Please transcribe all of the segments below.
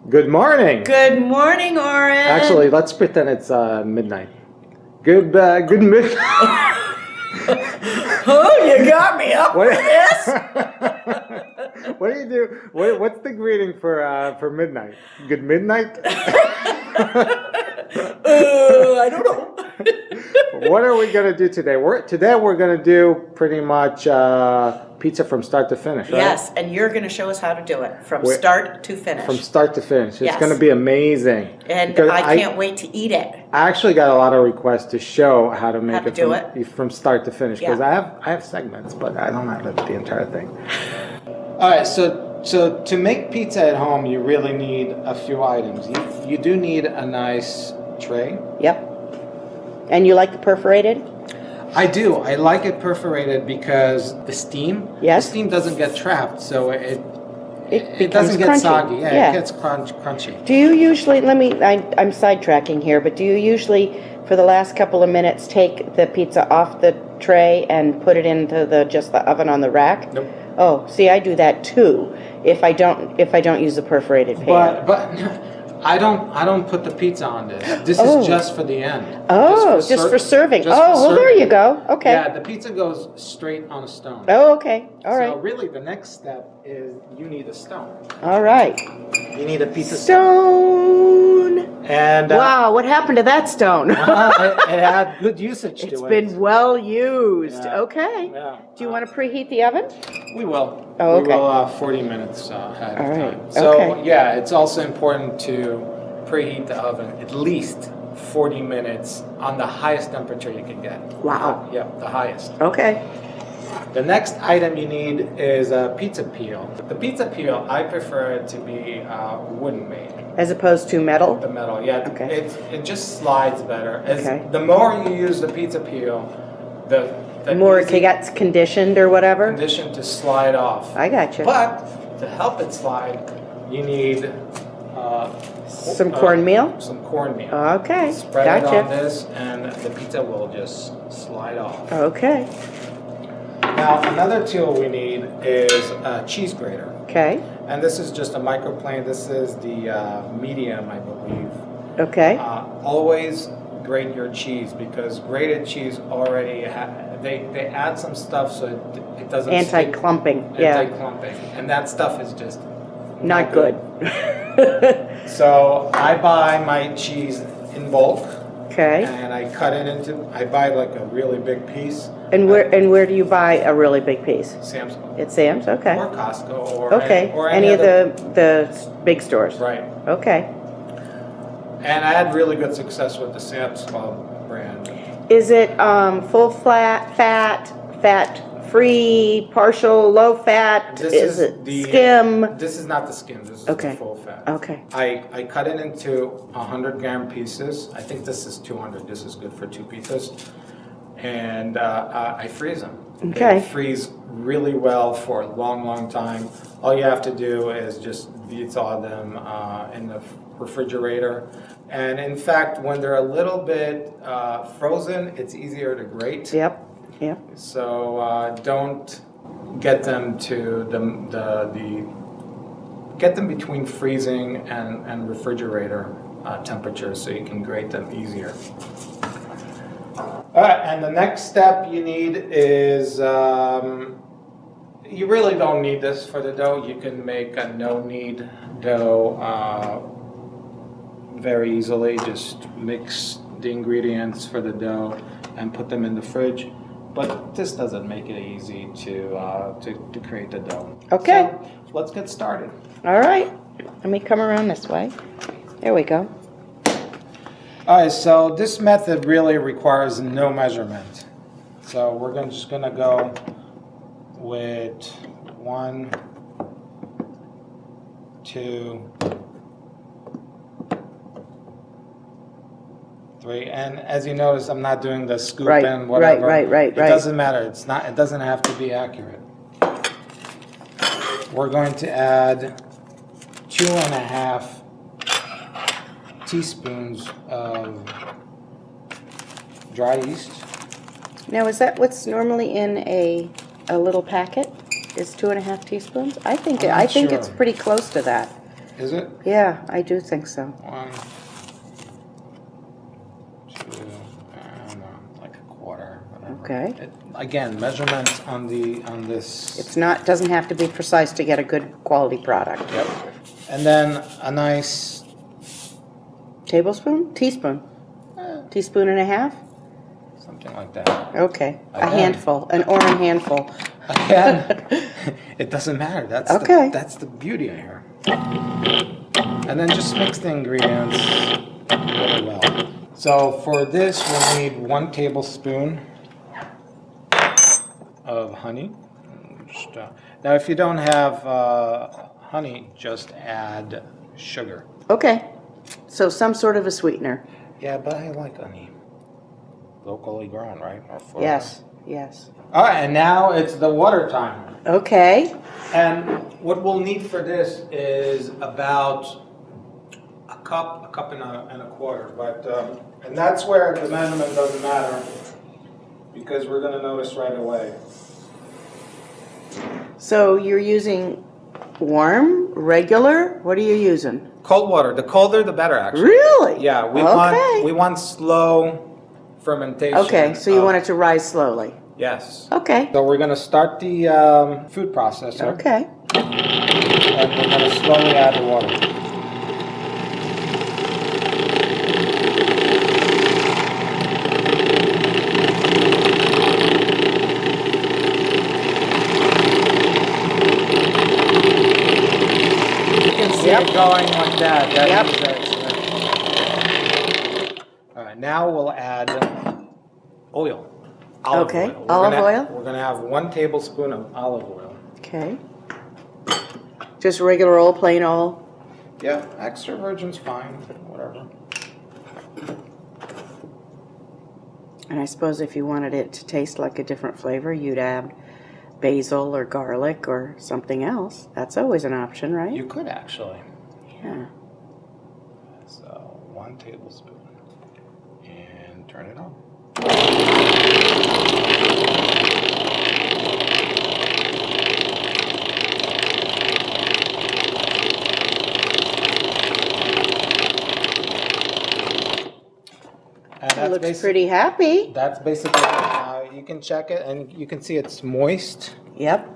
Good morning. Good morning, Oren. Actually, let's pretend it's midnight. Good midnight. Oh, you got me up for this. What do you do? What's the greeting for midnight? Good midnight. I don't know. What are we gonna do today? Today we're gonna do pretty much pizza from start to finish, right? Yes, and you're going to show us how to do it from start to finish. From start to finish. It's Yes. gonna be amazing. And I can't wait to eat it. I actually got a lot of requests to show how to make it from start to finish because Yeah. I have segments, but I don't have the entire thing. All right, so to make pizza at home, you really need a few items. You do need a nice tray. Yep. And you like the perforated? I do. I like it perforated because the steam doesn't get trapped, so it doesn't get crunchy. soggy. Yeah. It gets crunchy. Do you usually, I'm sidetracking here, but do you usually, for the last couple of minutes, take the pizza off the tray and put it into just the oven on the rack? Nope. Oh, see, I do that too. If I don't use the perforated pan. But I don't put the pizza on this. This is just for the end. Oh, just for serving. There you go. Okay. Yeah, the pizza goes straight on a stone. Oh, okay. All right. So really, the next step is you need a stone. All right. You need a pizza stone. And wow, what happened to that stone? it had good usage to it. It's been well used. Yeah. Okay. Yeah. Do you want to preheat the oven? We will. Oh, okay. We will 40 minutes ahead of time. So Okay. yeah, it's also important to preheat the oven at least 40 minutes on the highest temperature you can get. Wow. Yeah, the highest. Okay. The next item you need is a pizza peel. The pizza peel, I prefer it to be wooden made. As opposed to metal? The metal, yeah. Okay. It just slides better. Okay. The more you use the pizza peel, the more easy it gets conditioned or whatever? condition to slide off. I got you. But to help it slide, you need Some cornmeal? Some cornmeal. Okay. Spread Gotcha. it on this, and the pizza will just slide off. Okay. Now, another tool we need is a cheese grater. Okay. And this is just a microplane. This is the medium, I believe. Okay. Always grate your cheese because grated cheese already they add some stuff so it doesn't Anti-clumping. Yeah. Anti-clumping, and that stuff is just Not good. So I buy my cheese in bulk. Okay. And I cut it into. I buy like a really big piece. And where do you buy a really big piece? Sam's Club. At Sam's? Okay. Or Costco or any of the big stores. Right. Okay. And I had really good success with the Sam's Club brand. Is it full fat, free, partial, low fat? Is it skim? This is not the skim. This is Okay. the full fat. Okay. I cut it into 100-gram pieces. I think this is 200. This is good for 2 pizzas. And I freeze them. Okay. They freeze really well for a long, long time. All you have to do is just thaw them in the refrigerator. And in fact, when they're a little bit frozen, it's easier to grate. Yep. Yep. So don't get them to get them between freezing and refrigerator temperatures so you can grate them easier. All right, and the next step you need is, you really don't need this for the dough. You can make a no-knead dough very easily. Just mix the ingredients for the dough and put them in the fridge. But this doesn't make it easy to create the dough. Okay. So let's get started. All right. Let me come around this way. There we go. All right, so this method really requires no measurement. So we're just gonna go with 1, 2, 3, and as you notice, I'm not doing the scoop and whatever. Right. It doesn't matter. It's not. It doesn't have to be accurate. We're going to add 2.5 teaspoons of dry yeast. Now, is that what's normally in a little packet? Is 2.5 teaspoons? I think it's sure. pretty close to that. Is it? Yeah, I do think so. 1, 2, and like a quarter. Whatever. Okay. Again, measurements on this. It's not, doesn't have to be precise to get a good quality product. Yep. And then a nice tablespoon? Teaspoon? Teaspoon and a half? something like that. Okay. A Again. handful, an orange handful. Again, it doesn't matter. That's okay. That's the beauty of here. And then just mix the ingredients really well. So for this, we'll need 1 tablespoon of honey. Now, if you don't have honey, just add sugar. Okay. So some sort of a sweetener. Yeah, but I like honey. Locally grown, right? Or yes, yes. All right, and now it's the water time. Okay. And what we'll need for this is about a cup and a quarter. But and that's where the measurement doesn't matter, because we're going to notice right away. So you're using warm, regular? What are you using? Cold water. The colder, the better, actually. Really? Yeah. We want slow fermentation. Okay, so you want it to rise slowly. Yes. Okay. So we're going to start the food processor. Okay. And we're going to slowly add the water. It going like that. All right, now we'll add oil. Olive oil. Olive oil? We're going to have 1 tablespoon of olive oil. Okay. Just regular old, plain oil? Yeah, extra virgin's fine, whatever. And I suppose if you wanted it to taste like a different flavor, you'd add basil or garlic or something else. That's always an option, right? You could actually. Yeah. So 1 tablespoon. And turn it on. It looks pretty happy. That's basically it. You can check it, and you can see it's moist. Yep.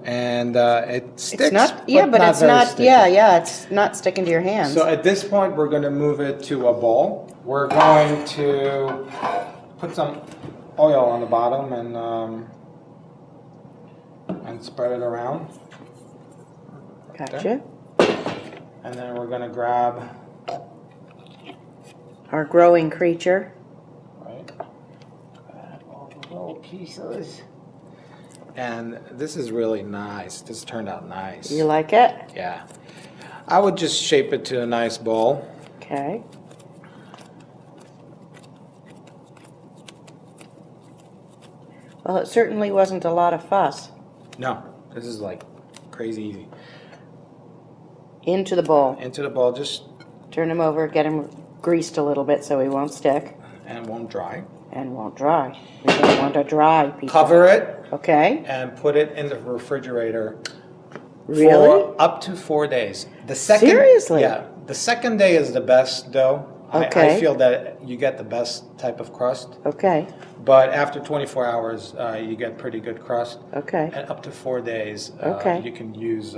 And it sticks. It's not, yeah, but it's not. Sticky. Yeah, it's not sticking to your hands. So at this point, we're going to move it to a bowl. We're going to put some oil on the bottom and spread it around. Gotcha. And then we're going to grab our growing creature. Right. All the little pieces. And this is really nice. This turned out nice. You like it? Yeah. I would just shape it to a nice bowl. Okay. Well, it certainly wasn't a lot of fuss. No, this is like crazy easy. Into the bowl. Into the bowl, just turn him over, get him greased a little bit so he won't stick. And won't dry. And won't dry. We don't want a dry piece. Cover it. Okay. And put it in the refrigerator. Really? For up to 4 days. The second, seriously? Yeah. The second day is the best dough. Okay. I feel that you get the best type of crust. Okay. But after 24 hours, you get pretty good crust. Okay. And up to 4 days, okay. You can use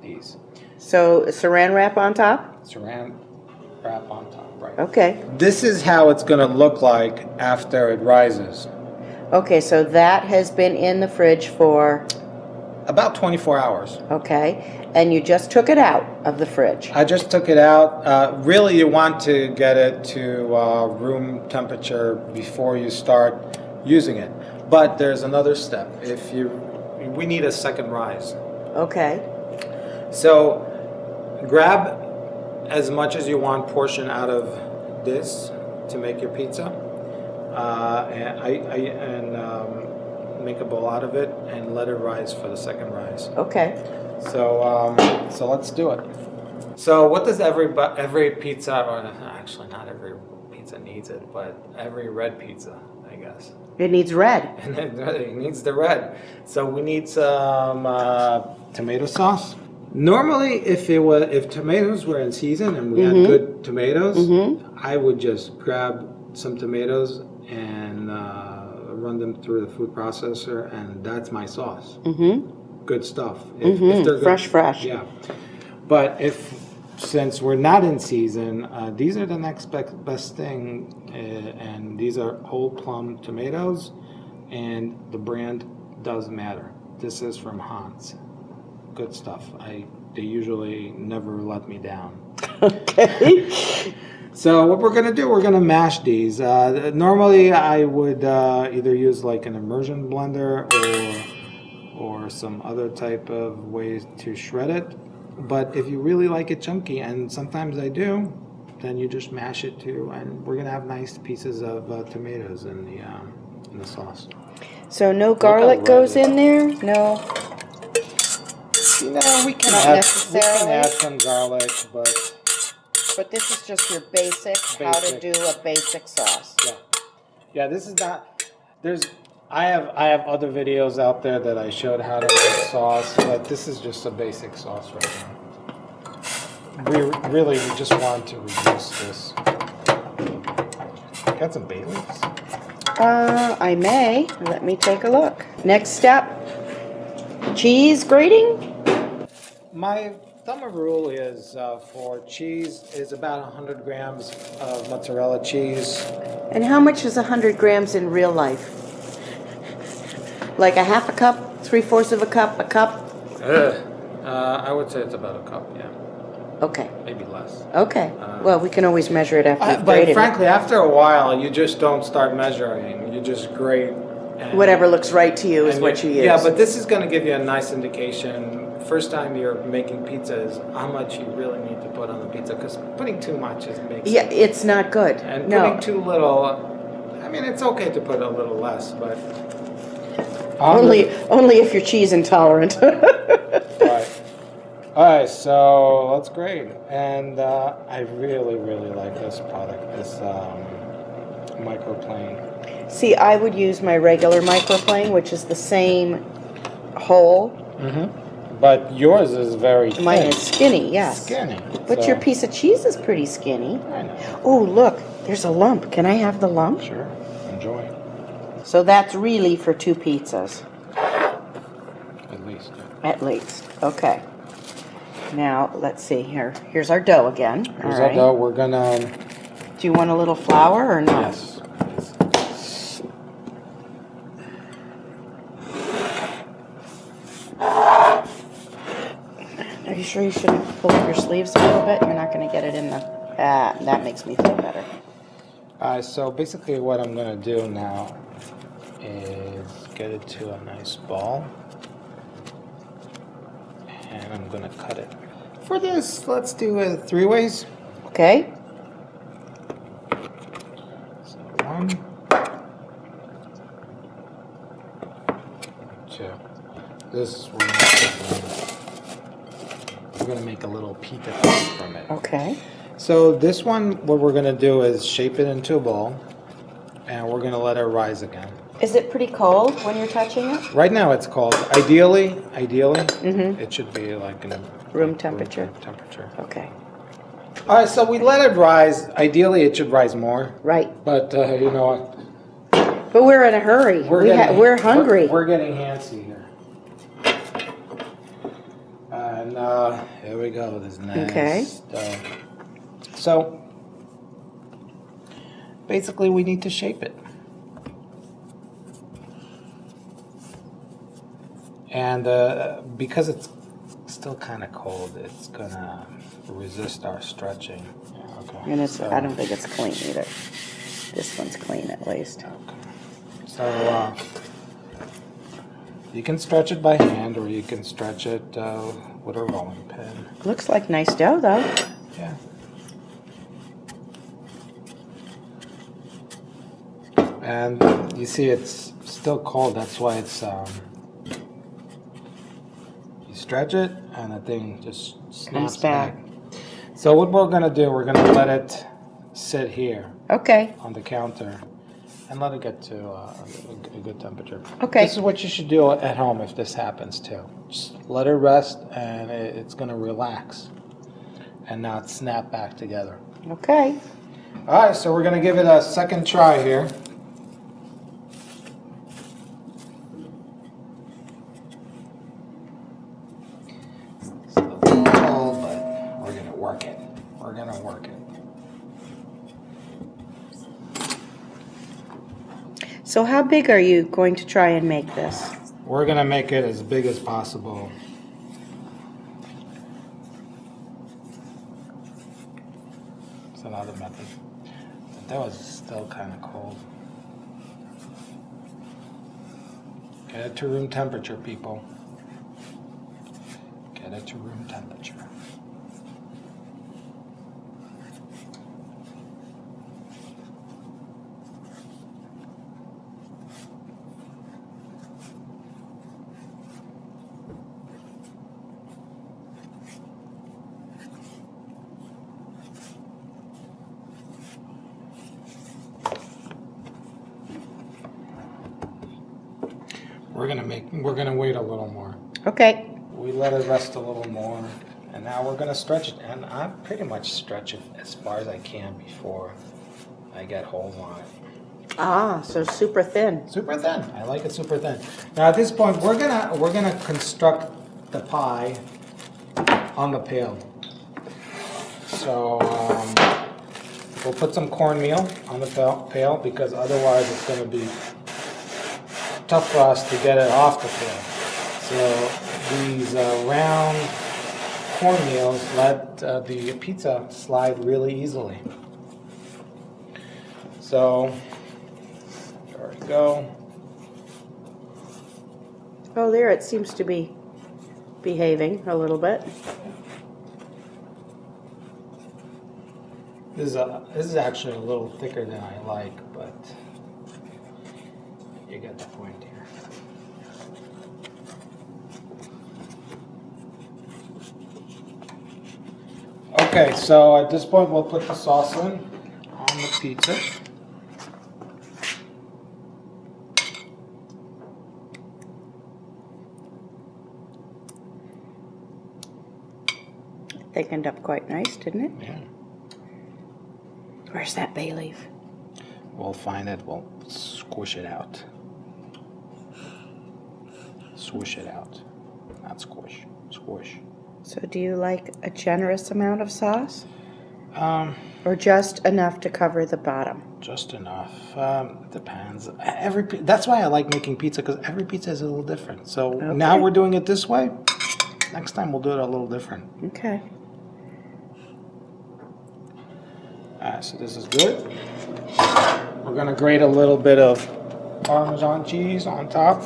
these. So saran wrap on top? Saran wrap on top, right. Okay. This is how it's going to look like after it rises. Okay, so that has been in the fridge for? About 24 hours. Okay. And you just took it out of the fridge? I just took it out. Really, you want to get it to room temperature before you start using it. But there's another step. We need a second rise. Okay. So grab as much as you want portion out of this to make your pizza. And make a bowl out of it and let it rise for the second rise. Okay. So let's do it. So what does every pizza, or actually not every pizza needs it, but every red pizza, I guess. It needs red. And it needs the red. So we need some tomato sauce. Normally, if tomatoes were in season and we had good tomatoes, I would just grab some tomatoes and run them through the food processor, and that's my sauce. Good stuff. If they're good, fresh. Yeah. But since we're not in season, these are the next best thing, and these are whole plum tomatoes, and the brand does matter. This is from Hans. Good stuff. They usually never let me down. Okay. So what we're gonna do, we're gonna mash these. Normally I would either use like an immersion blender or some other type of way to shred it. But if you really like it chunky, and sometimes I do, then you just mash it too, and we're gonna have nice pieces of tomatoes in the sauce. So no garlic goes in there? No. You know, we can add some garlic, but this is just your basic how to do a basic sauce. Yeah. This is not. I have other videos out there that I showed how to make sauce, but this is just a basic sauce right now. We just want to reduce this. Got some bay leaves? I may. Let me take a look. Next step, cheese grating. My thumb rule is for cheese is about 100 grams of mozzarella cheese. And how much is 100 grams in real life? Like a half a cup, 3/4 of a cup, a cup? I would say it's about a cup, yeah. Okay. Maybe less. Okay. Well, we can always measure it after we've But grated frankly, after a while, you just don't start measuring. You just grate. Whatever looks right to you is what you use. Yeah, but this is going to give you a nice indication. First time you're making pizza is how much you really need to put on the pizza, because putting too much makes it's not good. And putting too little, I mean, it's okay to put a little less, but only if you're cheese intolerant. Right. All right, so let's grate. And I really like this product, this microplane. See, I would use my regular microplane, which is the same hole. But yours is very thin. Mine is skinny, yes. Skinny. But your piece of cheese is pretty skinny. I know. Oh, look, there's a lump. Can I have the lump? Sure. Enjoy. So that's really for 2 pizzas. At least. At least. Okay. Now, let's see here. Here's our dough again. Here's our dough. We're gonna... Do you want a little flour or not? Yes. Are you sure you shouldn't pull up your sleeves a little bit? You're not going to get it in the... that makes me feel better. So basically what I'm going to do now is get it to a nice ball. And I'm going to cut it. For this, let's do it 3 ways. Okay. So 1, 2. This is where we're going to make a little pita from it. Okay. So this one, what we're going to do is shape it into a ball, and we're going to let it rise again. Is it pretty cold when you're touching it? Right now it's cold. Ideally, it should be like in a room temperature. Room temperature. Okay. All right, so we let it rise. Ideally, it should rise more. Right. But you know what? But we're in a hurry. We're hungry. We're getting antsy here. And here we go. This nice. Okay. So basically, we need to shape it. And because it's still kind of cold, it's gonna resist our stretching. Yeah, okay. And I don't think it's clean either. This one's clean at least. Okay. So you can stretch it by hand, or you can stretch it with a rolling pin. Looks like nice dough, though. Yeah. And you see, it's still cold. That's why it's. Stretch it, and the thing just snaps back. So what we're going to do, we're going to let it sit here. Okay. On the counter. and let it get to a good temperature. Okay. This is what you should do at home if this happens too. Just let it rest, and it's going to relax and not snap back together. Okay. All right, so we're going to give it a second try here. It's a little cold, but we're going to work it. We're going to work it. So how big are you going to try and make this? We're going to make it as big as possible. It's another method. But that was still kind of cold. Get it to room temperature, people. Get it to room temperature. We're gonna wait a little more. Okay. We let it rest a little more, and now we're gonna stretch it. And I pretty much stretch it as far as I can before I get holes on it. Ah, so super thin. Super thin. I like it super thin. Now at this point, we're gonna construct the pie on the pail. So we'll put some cornmeal on the pail because otherwise it's gonna be tough for us to get it off the pail. So these round cornmeals let the pizza slide really easily. So there we go. Oh, there it seems to be behaving a little bit. This is actually a little thicker than I like, but you get the point here. Okay, so at this point we'll put the sauce in on the pizza. Thickened up quite nice, didn't it? Yeah. Where's that bay leaf? We'll find it, we'll squish it out. Swish it out. Not squish. Squish. So do you like a generous amount of sauce? Or just enough to cover the bottom? Just enough. It depends. That's why I like making pizza, because every pizza is a little different. So now we're doing it this way. Next time we'll do it a little different. Okay. Alright, so this is good. We're going to grate a little bit of Parmesan cheese on top.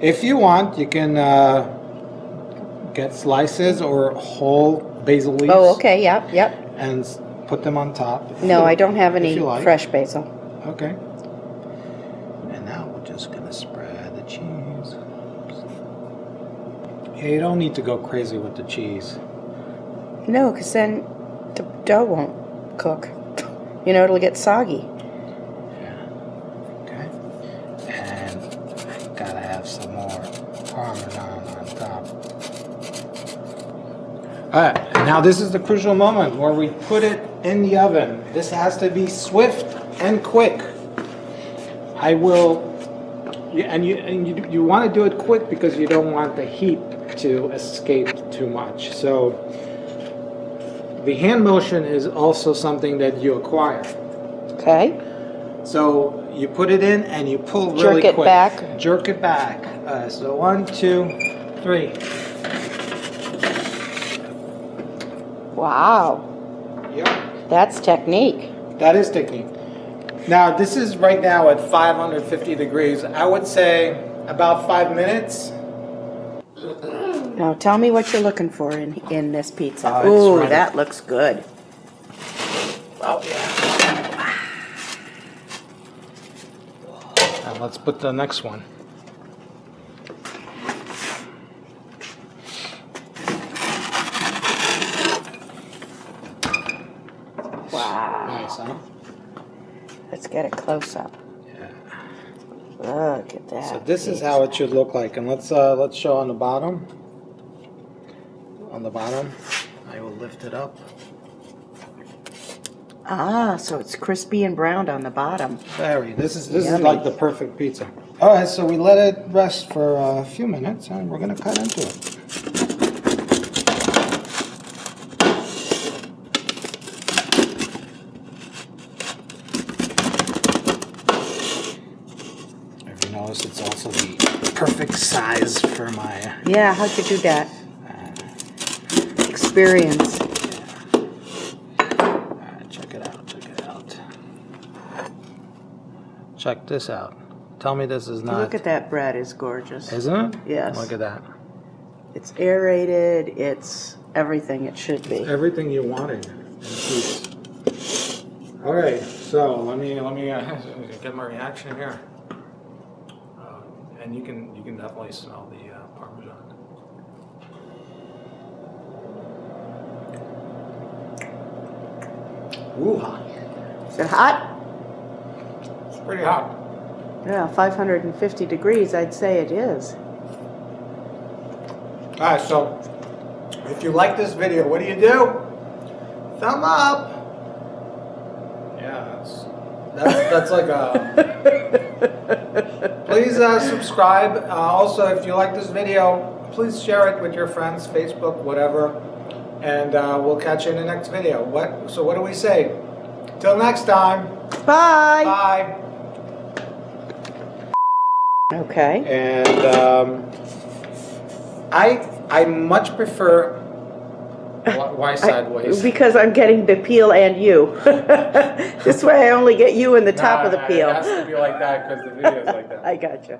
If you want, you can get slices or whole basil leaves. Oh, okay, yep. And put them on top. No, I don't have any like. fresh basil. Okay. And now we're just going to spread the cheese. Yeah, you don't need to go crazy with the cheese. No, because then the dough won't cook. You know, it'll get soggy. Yeah. Okay. And gotta have some more Parmesan on top. Alright, now this is the crucial moment where we put it in the oven. This has to be swift and quick. I will, and you want to do it quick because you don't want the heat to escape too much. So the hand motion is also something that you acquire. Okay. So you put it in and you pull really quick. Jerk it back. Jerk it back. So 1, 2, 3. Wow. Yep. That's technique. That is technique. Now this is right now at 550 degrees. I would say about 5 minutes. Now tell me what you're looking for in this pizza. It's Ooh, ready. that looks good. Oh yeah. Now let's put the next one. close up. Yeah. Look at that. So this is how it should look like, and let's show on the bottom. On the bottom, I will lift it up. Ah, so it's crispy and browned on the bottom. Very. This is Yummy. like the perfect pizza. All right, so we let it rest for a few minutes, and we're gonna cut into it. If you notice, it's also the perfect size for my. Yeah, how'd you do that? Experience. Check this out. Tell me this is not. Look at that bread, is gorgeous. Isn't it? Yes. Look at that. It's aerated, it's everything it should be. Everything you wanted in pizza. All right, so let me get my reaction here. And you can definitely smell the parmesan. Ooh, hot. Is it hot? Pretty hot. Yeah, 550 degrees, I'd say it is. Alright, so if you like this video, what do? Thumb up. Yeah, that's like a. Please subscribe. Also, if you like this video, please share it with your friends, Facebook, whatever, and we'll catch you in the next video. So what do we say? Till next time. Bye. Bye. Okay. And I much prefer. Why sideways? Because I'm getting the peel and you. This way I only get you in the top of the peel. It has to be like that because the video's like that. I gotcha.